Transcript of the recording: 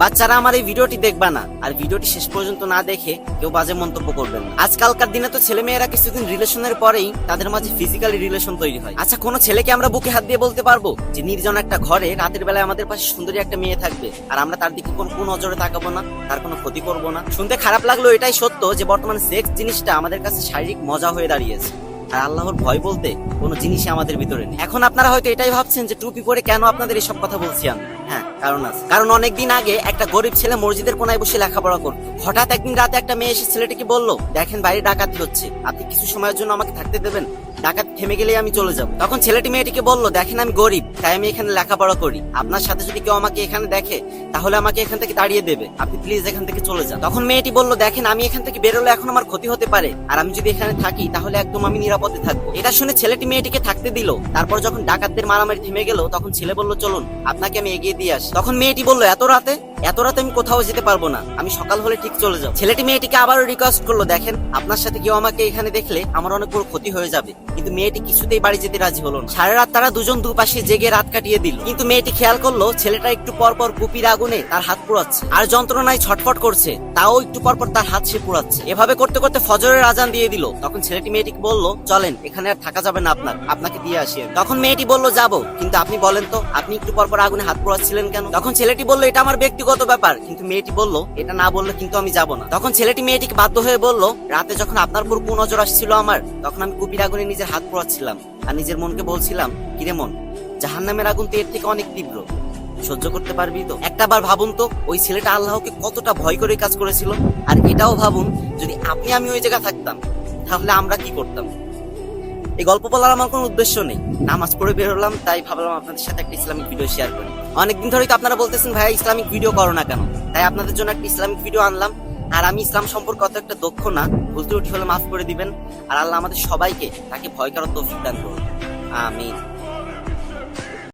বাচ্চারা আমার এই ভিডিওটি দেখবা না, আর ভিডিওটি শেষ পর্যন্ত না দেখে কেউ বাজে মন্তব্য করবেন না। আজকালকার দিনে তো ছেলে মেয়েরা কিছুদিন রিলেশনের পরেই তাদের মাঝে ফিজিক্যালি রিলেশন তৈরি হয়। আচ্ছা, কোনো ছেলেকে আমরা বুকে হাত দিয়ে বলতে পারবো যে নির্জন একটা ঘরে রাতের বেলায় আমাদের পাশে সুন্দরী একটা মেয়ে থাকবে, আর আমরা তার দিকে কোন নজরে তাকাবো না, তার কোনো ক্ষতি করবো না? শুনতে খারাপ লাগলো, এটাই সত্য যে বর্তমানে সেক্স জিনিসটা আমাদের কাছে শারীরিক মজা হয়ে দাঁড়িয়েছে, আর আল্লাহর ভয় বলতে কোনো জিনিসই আমাদের ভিতরে নেই। এখন আপনারা হয়তো এটাই ভাবছেন যে টুপি পরে কেন আপনাদের এসব কথা বলছি আমি। হ্যাঁ, কারণ আছে। কারণ অনেকদিন আগে একটা গরিব ছেলে মসজিদের কোনায় বসে লেখাপড়া করত। হঠাৎ একদিন রাতে একটা মেয়ে এসে ছেলেটিকে বলল, দেখেন বাইরে ডাকাতি হচ্ছে, আপনি কিছু সময়ের জন্য আমাকে থাকতে দেবেন, ডাকাত থেমে গেলেই আমি চলে যাব। তখন ছেলেটি মেয়েটিকে বলল, দেখেন আমি গরিব, তাই আমি এখানে লেখাপড়া করি, আপনার সাথে যদি কেউ আমাকে এখানে দেখে তাহলে আমাকে এখান থেকে তাড়িয়ে দেবে, আপনি প্লিজ এখান থেকে চলে যান। তখন মেয়েটি বলল, দেখেন আমি এখান থেকে বেরোলে এখন আমার ক্ষতি হতে পারে, আর আমি যদি এখানে থাকি তাহলে একদম আমি নিরাপদে থাকবো। এটা শুনে ছেলেটি মেয়েটিকে থাকতে দিল। তারপর যখন ডাকাতদের মারামারি থেমে গেল তখন ছেলে বলল, চলুন আপনাকে আমি এগিয়ে দিয়ে আসি। তখন মেয়েটি বলল, এত রাতে আমি কোথাও যেতে পারবো না, আমি সকাল হলে ঠিক চলে যাবো। ছেলেটি মেয়েটিকে আবারও রিকোয়েস্ট করলো, দেখেন আপনার সাথে কেউ আমাকে এখানে দেখলে আমার অনেক বড় ক্ষতি হয়ে যাবে। কিন্তু মেয়েটি কিছুতেই বাড়ি যেতে রাজি হলো না। সারা রাত তারা দুজন দুপাশে জেগে রাত কাটিয়ে দিল। কিন্তু মেয়েটি খেয়াল করলো ছেলেটা একটু পরপর কুপির আগুনে তার হাত পোড়াচ্ছে, আর যন্ত্রণায় ছটফট করছে, তাও একটু পরপর তার হাত সে পোড়াচ্ছে। এভাবে করতে করতে ফজরের আজান দিয়ে দিল। তখন ছেলেটি মেয়েটিকে বলল, চলেন এখানে আর থাকা যাবে না, আপনাকে দিয়ে আসি। তখন মেয়েটি বলল, যাবো, কিন্তু আপনি বলেন তো আপনি একটু পরপর আগুনে হাত পোড়াচ্ছিলেন কেন? তখন ছেলেটি বলল, এটা আমার ব্যক্তিগত ব্যাপার। কিন্তু মেয়েটি বলল, এটা না বললে কিন্তু আমি যাব না। তখন ছেলেটি মেয়েটিকে বাধ্য হয়ে বলল, রাতে যখন আপনার উপর কুনজর আসছিল আমার, তখন আমি কুপির আগুনে নিজের হাত পোড়াচ্ছিলাম, আর নিজের মনকে বলছিলাম, কিরে মন, জাহান্নামের আগুন তো এর থেকে অনেক তীব্র, সহ্য করতে পারবি তো? একটা বার ভাবুন তো ওই ছেলেটা আল্লাহকে কতটা ভয় করে কাজ করেছিল। আর এটাও ভাবুন, যদি আমি ওই জায়গা থাকতাম তাহলে আমরা কি করতাম। এই গল্প বলার আমার কোনো উদ্দেশ্য নেই, নামাজ পড়ে বেরোলাম, তাই ভাবলাম আপনাদের সাথে একটা ইসলামিক ভিডিও শেয়ার করি। অনেকদিন ধরেই তো আপনারা বলতেছেন, ভাই ইসলামিক ভিডিও করো না কেন, তাই আপনাদের জন্য একটা ইসলামিক ভিডিও আনলাম। আর আমি ইসলাম সম্পর্কে অত একটা দক্ষ না, ভুল ত্রুটি হলে মাফ করে দিবেন। আর আল্লাহ আমাদের সবাইকে তাকে ভয় করার তৌফিক দান করুন, আমিন।